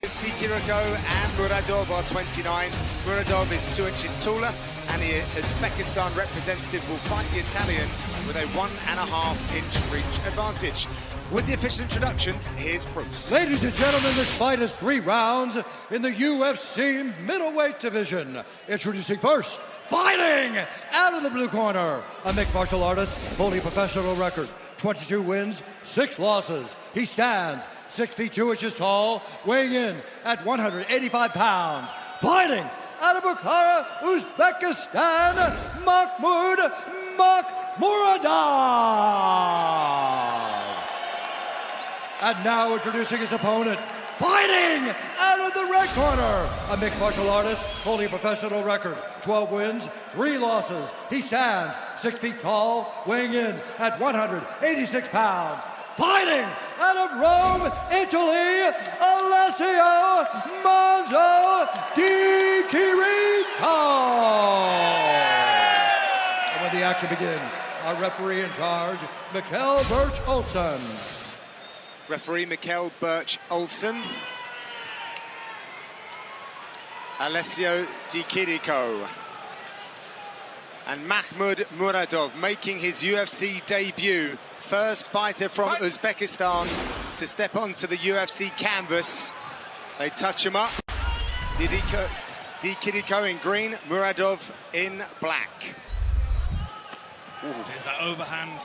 Kiriko and Murodov are 29. Murodov is 2 inches taller, and the Uzbekistan representative will fight the Italian with a 1.5 inch reach advantage. With the official introductions, here's Bruce. Ladies and gentlemen, this fight is 3 rounds in the UFC middleweight division. Introducing first, fighting out of the blue corner, a mixed martial artist, fully professional record, 22 wins, 6 losses. He stands 6 feet 2 inches tall, weighing in at 185 pounds. Fighting out of Bukhara, Uzbekistan, Mahmud Murodov. And now introducing his opponent, fighting out of the red corner, a mixed martial artist, fully professional record, 12 wins, 3 losses. He stands 6 feet tall, weighing in at 186 pounds. Fighting out of Rome, Italy, Alessio Monzo Di Chirico. And when the action begins, our referee in charge, Mikkel Birch-Olsen. Referee Mikkel Birch-Olsen. Alessio Di Chirico. And Mahmud Murodov making his UFC debut. First fighter from Uzbekistan to step onto the UFC canvas. They touch him up. Di Chirico in green, Murodov in black. There's that overhand.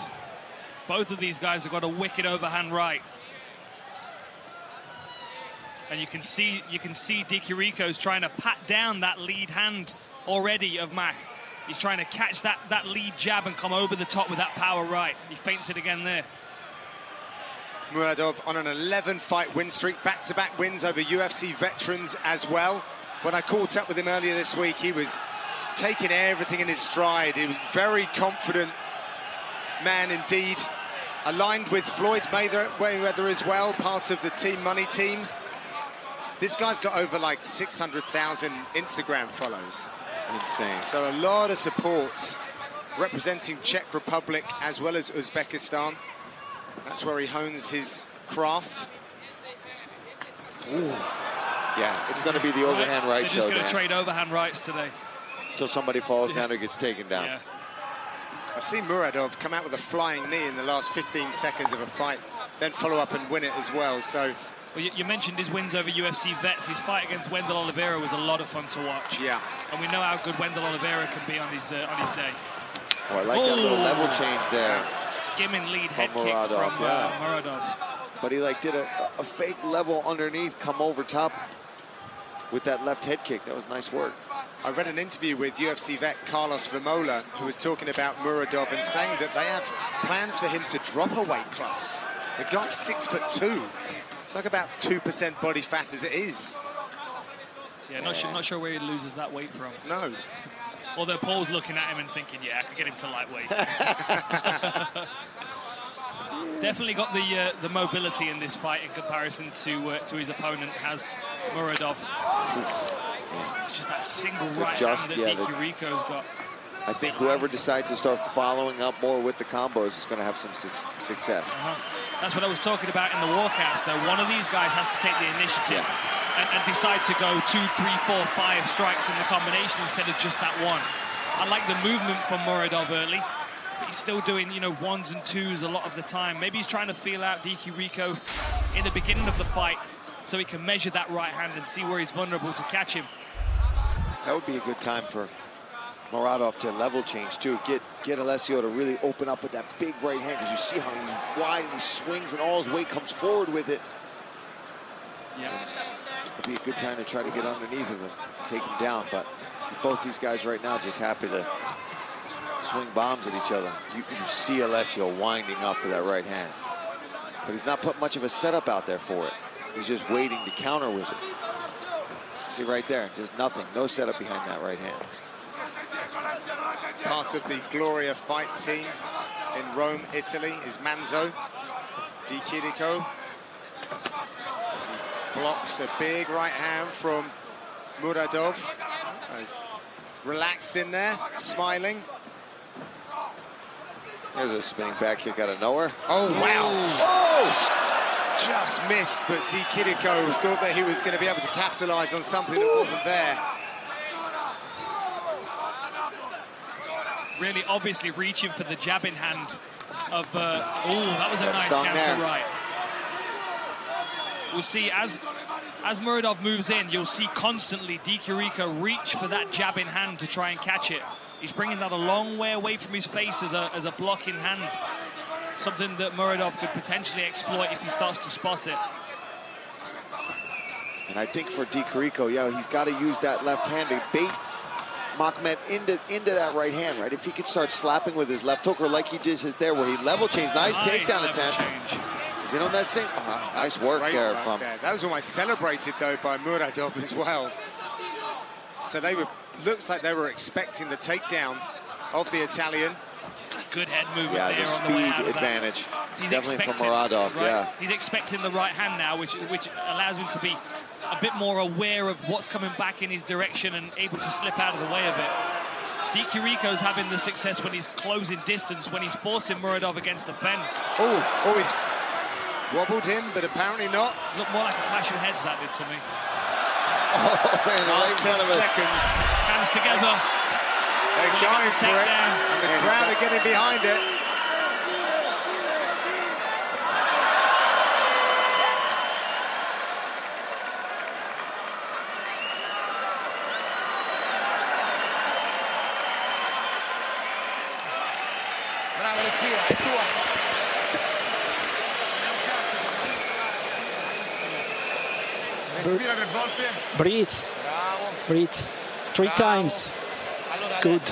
Both of these guys have got a wicked overhand right. And you can see Di Chirico's trying to pat down that lead hand already of Mach. He's trying to catch that lead jab and come over the top with that power right. He feints it again there. Murodov on an 11-fight win streak, back-to-back wins over UFC veterans as well. When I caught up with him earlier this week, he was taking everything in his stride. He was very confident man indeed. Aligned with Floyd Mayweather as well, part of the Team Money team. This guy's got over like 600,000 Instagram follows. Insane. So a lot of support representing Czech Republic as well as Uzbekistan. That's where he hones his craft. Ooh. Yeah, it's going to be the overhand right. They're just going to trade overhand rights today. Until somebody falls down or gets taken down. Yeah. I've seen Murodov come out with a flying knee in the last 15 seconds of a fight, then follow up and win it as well. So. Well, you mentioned his wins over UFC vets. His fight against Wendell Oliveira was a lot of fun to watch. Yeah. And we know how good Wendell Oliveira can be on his day. Oh, I like that little level change there. Skimming lead head kick Murodov, from Murodov. But he did a fake level underneath, come over top with that left head kick. That was nice work. I read an interview with UFC vet Carlos Vermola, who was talking about Murodov and saying that they have plans for him to drop a weight class. The guy's 6'2". It's like about 2% body fat as it is. Yeah, not sure where he loses that weight from. No. Although Paul's looking at him and thinking, yeah, I could get him to lightweight. Definitely got the mobility in this fight in comparison to his opponent, has Murodov. It's just that single right hand that Di Chirico's got. I think whoever decides to start following up more with the combos is going to have some success. That's what I was talking about in the walkouts, though. One of these guys has to take the initiative and decide to go 2, 3, 4, 5 strikes in the combination instead of just that one. I like the movement from Murodov early, but he's still doing, ones and twos a lot of the time. Maybe he's trying to feel out Di Chirico in the beginning of the fight so he can measure that right hand and see where he's vulnerable to catch him. That would be a good time for Murodov to level change too. Get Alessio to really open up with that big right hand, because you see how he's wide and he swings and all his weight comes forward with it. Yeah. It'd be a good time to try to get underneath him and take him down. But both these guys right now just happy to swing bombs at each other. You see Alessio winding up for that right hand. But he's not put much of a setup out there for it. He's just waiting to counter with it. See right there, just nothing. No setup behind that right hand. Part of the Gloria fight team in Rome, Italy, is Manzo Di Chirico. As he blocks a big right hand from Murodov. He's relaxed in there, smiling. There's a spinning back kick out of nowhere. Oh, wow. Oh! just missed, but Di Chirico thought that he was going to be able to capitalize on something that wasn't there. Really obviously reaching for the jab in hand of, that was a nice counter right. We'll see as Murodov moves in, you'll see constantly Di Chirico reach for that jab in hand to try and catch it. He's bringing that a long way away from his face as a block in hand. Something that Murodov could potentially exploit if he starts to spot it. And I think for Di Chirico, he's got to use that left hand to bait Mahmud into that right hand, right? If he could start slapping with his left hook, or like he did there, where he level changed. Nice takedown attempt. Is it on that same? Nice work there. That was almost celebrated, though, by Murodov as well. So looks like they were expecting the takedown of the Italian. Good head movement there. Yeah, the speed advantage. Definitely from Murodov, right? He's expecting the right hand now, which allows him to be a bit more aware of what's coming back in his direction and able to slip out of the way of it. Di Chirico's having the success when he's closing distance, when he's forcing Murodov against the fence. He's wobbled him, but apparently not. Looked more like a clash of heads, that did to me. Man, 10 seconds. Hands together. They're going for it, and the crowd are getting behind it. Breathe. Breathe. 3 times. Good.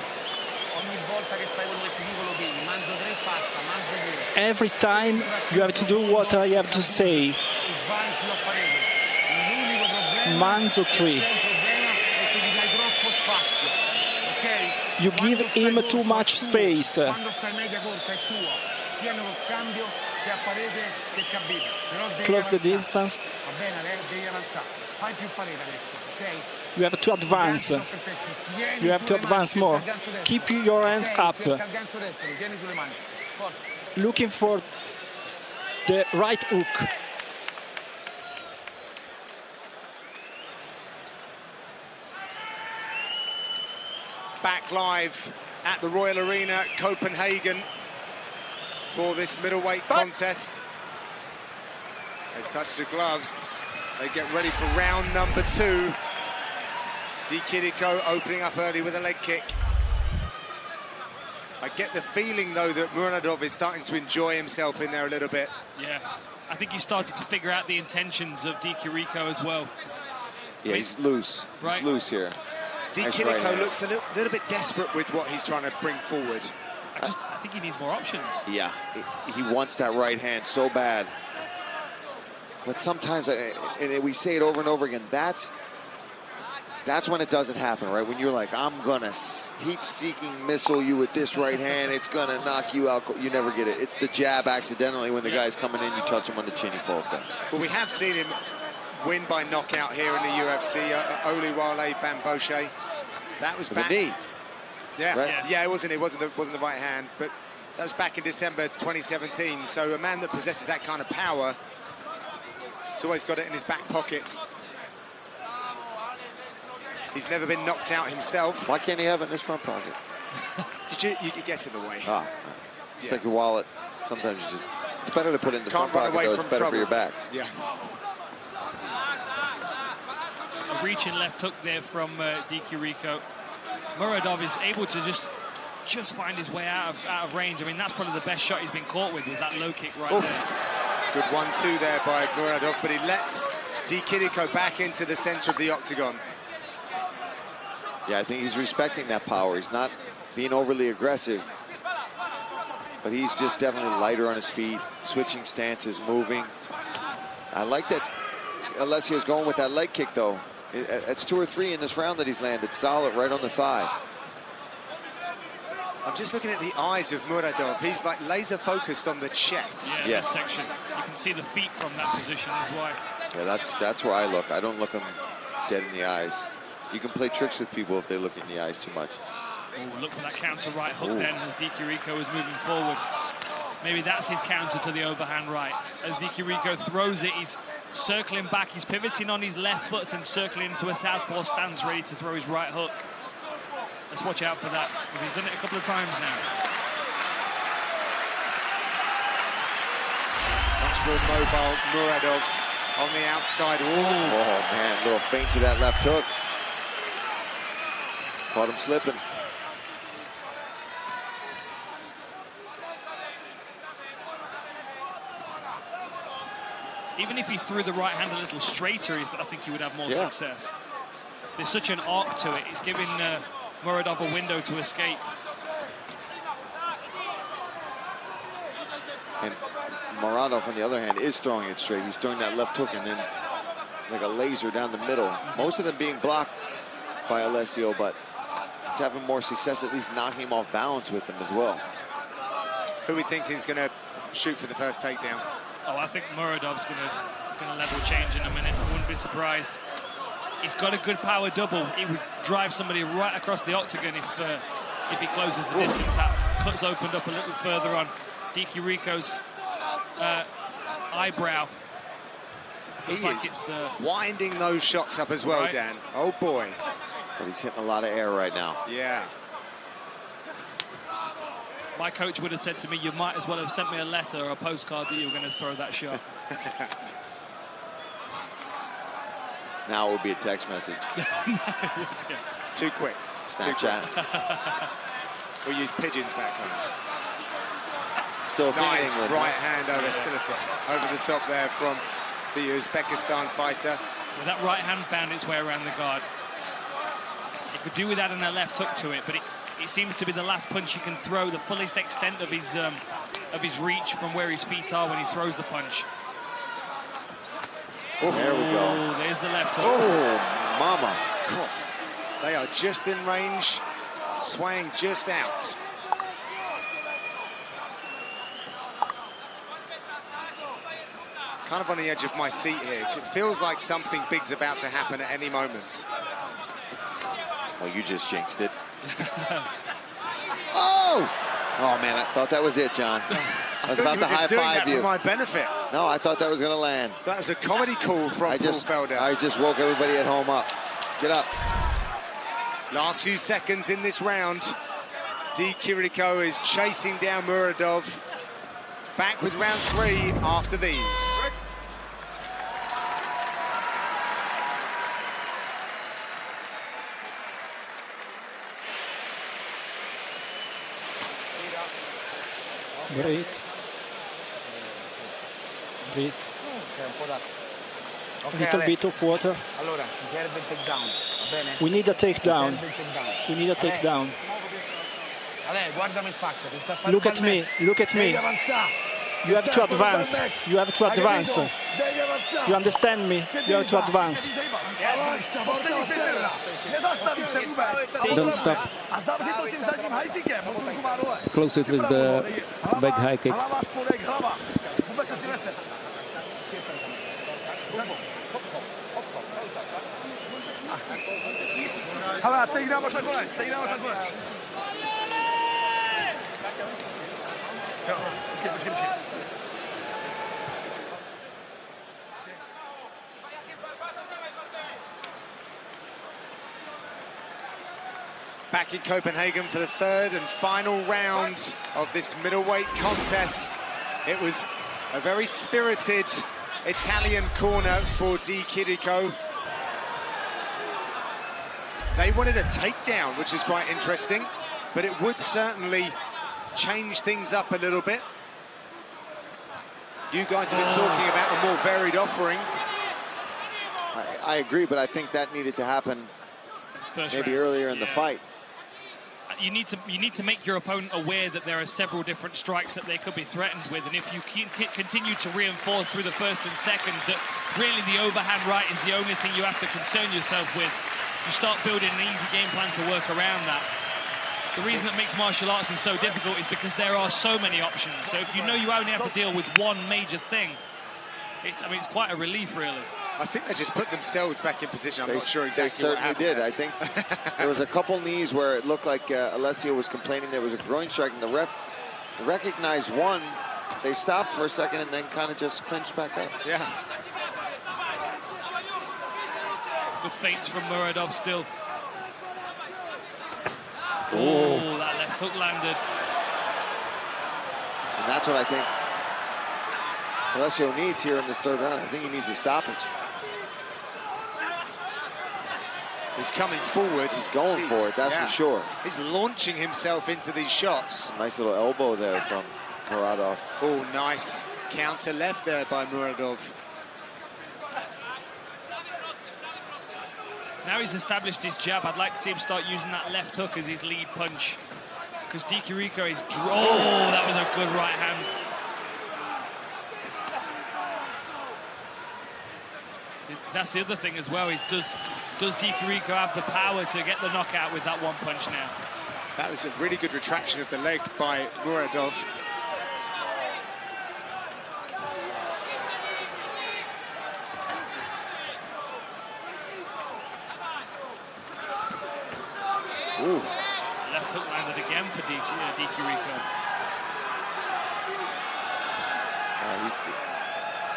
Every time you have to do what I have to say. Manzo 3. You give him too much space. Close the distance. You have to advance. You have to advance more. Keep your hands up. Looking for the right hook. Back live at the Royal Arena, Copenhagen, for this middleweight contest. They touch the gloves. They get ready for round number 2. Di Chirico opening up early with a leg kick. I get the feeling, though, that Murodov is starting to enjoy himself in there a little bit. Yeah, I think he started to figure out the intentions of Di Chirico as well. Yeah, he's loose. Right. He's loose here. Di Chirico looks a little bit desperate with what he's trying to bring forward. I think he needs more options. Yeah, he wants that right hand so bad. But sometimes, and we say it over and over again, that's when it doesn't happen, right? When you're like, I'm gonna heat-seeking missile you with this right hand, it's gonna knock you out. You never get it. It's the jab accidentally when the guy's coming in, you touch him on the chin, he falls down. Well, we have seen him win by knockout here in the UFC. Oliwale Bamboshe. That was back. The knee. Yeah, right? Yeah, it wasn't the right hand, but that was back in December 2017. So a man that possesses that kind of power, he's always got it in his back pocket. He's never been knocked out himself. Why can't he have it in his front pocket? You gets in the way. It's like your wallet. Sometimes it's better to put it in the front pocket, though. It's better for your back. Yeah. A reaching left hook there from Di Chirico. Murodov is able to just find his way out of range. I mean, that's probably the best shot he's been caught with, was that low kick right there. Good 1-2 there by Murodov, but he lets Di Chirico back into the center of the octagon. Yeah, I think he's respecting that power. He's not being overly aggressive, but he's just definitely lighter on his feet, switching stances, moving. I like that Alessio's going with that leg kick, though. It's 2 or 3 in this round that he's landed. Solid right on the thigh. I'm just looking at the eyes of Murodov. He's like laser focused on the chest. Yeah, that section. You can see the feet from that position as well. Yeah, that's where I look. I don't look him dead in the eyes. You can play tricks with people if they look in the eyes too much. Oh, look for that counter right hook then as Di Chirico is moving forward. Maybe that's his counter to the overhand right. As Di Chirico throws it, he's circling back. He's pivoting on his left foot and circling into a southpaw stance, ready to throw his right hook. Let's watch out for that, because he's done it a couple of times now. Much more mobile Murodov on the outside. Ooh. Oh, man, little feint to that left hook. Caught him slipping. Even if he threw the right hand a little straighter, I think he would have more success. There's such an arc to it. It's giving Murodov a window to escape. And Murodov, on the other hand, is throwing it straight. He's throwing that left hook and then like a laser down the middle. Most of them being blocked by Alessio, but he's having more success at least knocking him off balance with them as well. Who we think is going to shoot for the first takedown? Oh, I think Murodov's going to level change in a minute. I wouldn't be surprised. He's got a good power double. He would drive somebody right across the octagon if he closes the distance. That cut's opened up a little further on Di Chirico's eyebrow. Looks like it's winding those shots up as well, Dan. Oh boy. But he's hitting a lot of air right now. Yeah. My coach would have said to me, you might as well have sent me a letter or a postcard that you were going to throw that shot. Now it would be a text message. Too quick. Snapchat. We'll use pigeons back home. Still nice England, right hand over the top there from the Uzbekistan fighter. Well, that right hand found its way around the guard. He could do with adding a left hook to it, but it seems to be the last punch he can throw, the fullest extent of his reach from where his feet are when he throws the punch. Oh, there we go. There's the left hook. Oh, mama. God. They are just in range, swaying just out. Kind of on the edge of my seat here, because it feels like something big's about to happen at any moment. Well, you just jinxed it. Oh! Oh, man, I thought that was it, John. I was about to high-five you. For my benefit. No, I thought that was going to land. That was a comedy call from Paul Felder. I just woke everybody at home up. Get up. Last few seconds in this round. Di Chirico is chasing down Murodov. Back with round 3 after these. Breathe. Breathe. Little bit of water. We need a takedown. We need a takedown. Look at me. Look at me. You have to advance. You have to advance. You understand me? You have to advance. Don't stop. Close it with the back high kick. Back in Copenhagen for the third and final round of this middleweight contest. It was a very spirited Italian corner for Di Chirico. They wanted a takedown, which is quite interesting, but it would certainly change things up a little bit. You guys have been talking about a more varied offering. I agree, but I think that needed to happen maybe earlier in the fight. You need to make your opponent aware that there are several different strikes that they could be threatened with, and if you continue to reinforce through the first and second that really the overhand right is the only thing you have to concern yourself with, you start building an easy game plan to work around that. The reason that makes martial arts so difficult is because there are so many options. So if you know you only have to deal with one major thing, it's quite a relief, really. I think they just put themselves back in position. I'm not sure exactly what happened. They certainly did. I think there was a couple knees where it looked like Alessio was complaining there was a groin strike, and the ref recognized one, They stopped for a second and then kind of just clinched back up. Yeah. Good feints from Murodov still. Oh, that left hook landed. And that's what I think Alessio needs here in this third round. I think he needs a stoppage. He's coming forward. He's going for it, that's for sure. He's launching himself into these shots. Nice little elbow there from Murodov. Oh, nice counter left there by Murodov. Now he's established his jab. I'd like to see him start using that left hook as his lead punch. Because Dikirico is... Oh, that was a good right hand. See, that's the other thing as well, is does Dikirico have the power to get the knockout with that one punch now? That was a really good retraction of the leg by Murodov. Ooh. Left hook landed again for Dikirico.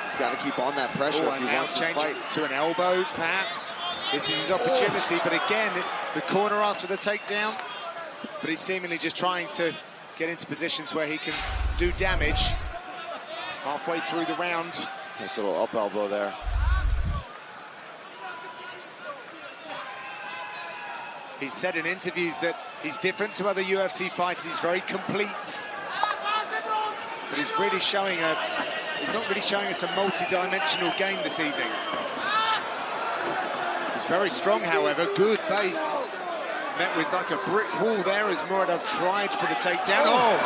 He's got to keep on that pressure if he wants to fight. To an elbow, perhaps. This is his opportunity, but again, the corner asks for the takedown. But he's seemingly just trying to get into positions where he can do damage. Halfway through the round. Nice little up elbow there. He's said in interviews that he's different to other UFC fighters. He's very complete. But he's really showing he's not really showing us a multi-dimensional game this evening. He's very strong, however. Good base. Met with like a brick wall there as Murodov tried for the takedown. Oh!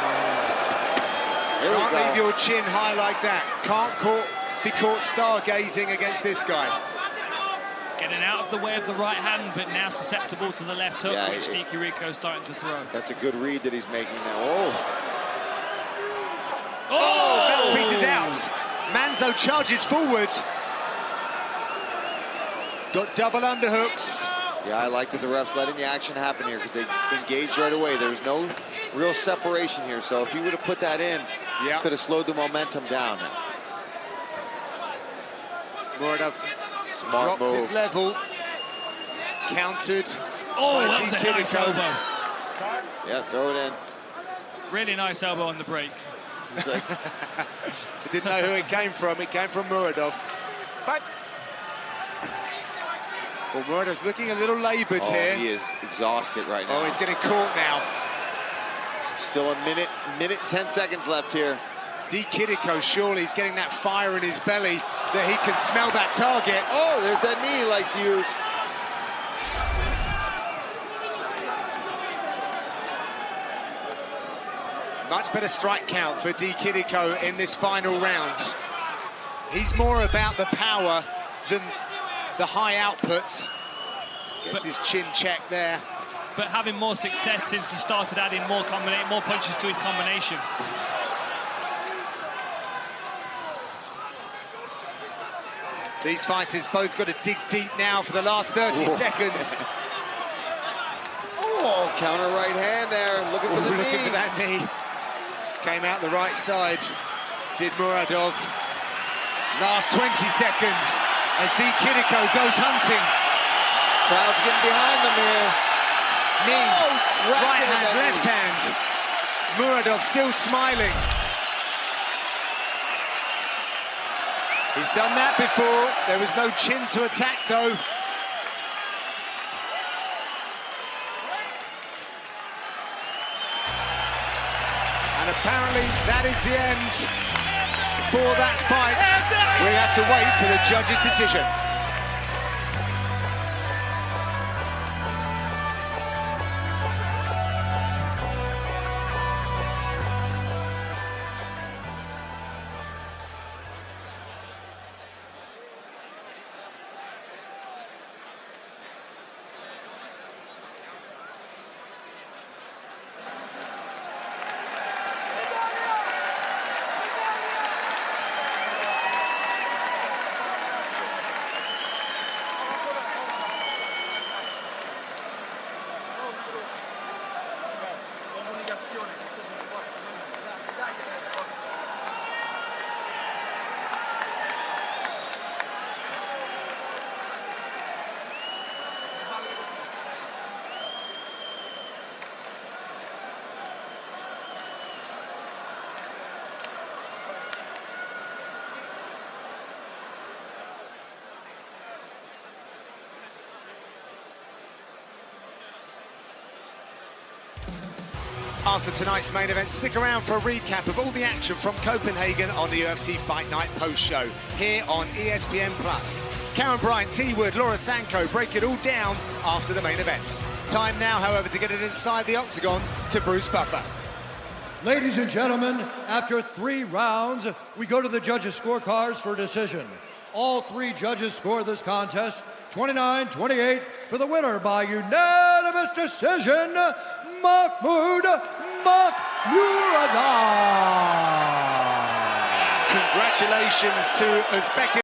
Can't leave your chin high like that. Can't be caught stargazing against this guy. Getting out of the way of the right hand, but now susceptible to the left hook, which Dikirico's starting to throw. That's a good read that he's making now. Oh, belt piece is out. Manzo charges forward. Got double underhooks. Yeah, I like that the ref's letting the action happen here because they engaged right away. There's no real separation here, so if he would have put that in, could have slowed the momentum down. Murodov dropped his level, countered. Oh, that was a nice elbow. Yeah, throw it in. Really nice elbow on the break. He didn't know who it came from. It came from Murodov. Well, Murodov's looking a little laboured here. He is exhausted right now. Oh, he's getting caught now. Still a minute 10 seconds left here. Dikirico, surely he's getting that fire in his belly that he can smell that target. Oh, there's that knee he likes to use. Much better strike count for Dikirico in this final round. He's more about the power than the high outputs. Gets his chin checked there. But having more success since he started adding more punches to his combination. These fighters both got to dig deep now for the last 30 seconds. Oh, counter right hand there. Looking for the knee. Looking for that knee. Just came out the right side. Did Murodov. Last 20 seconds as Dikirico goes hunting. Crowd's getting behind them here. Knee, right hand, left hand. Murodov still smiling. He's done that before. There was no chin to attack, though. And apparently that is the end for that fight. We have to wait for the judge's decision. After tonight's main event, stick around for a recap of all the action from Copenhagen on the UFC Fight Night post-show here on ESPN+. Karen Bryant, T. Wood, Laura Sanko break it all down after the main event. Time now, however, to get it inside the octagon to Bruce Buffer. Ladies and gentlemen, after 3 rounds, we go to the judges' scorecards for a decision. All 3 judges score this contest 29-28 for the winner by unanimous decision, Mahmud Murodov. Congratulations to Uzbekistan.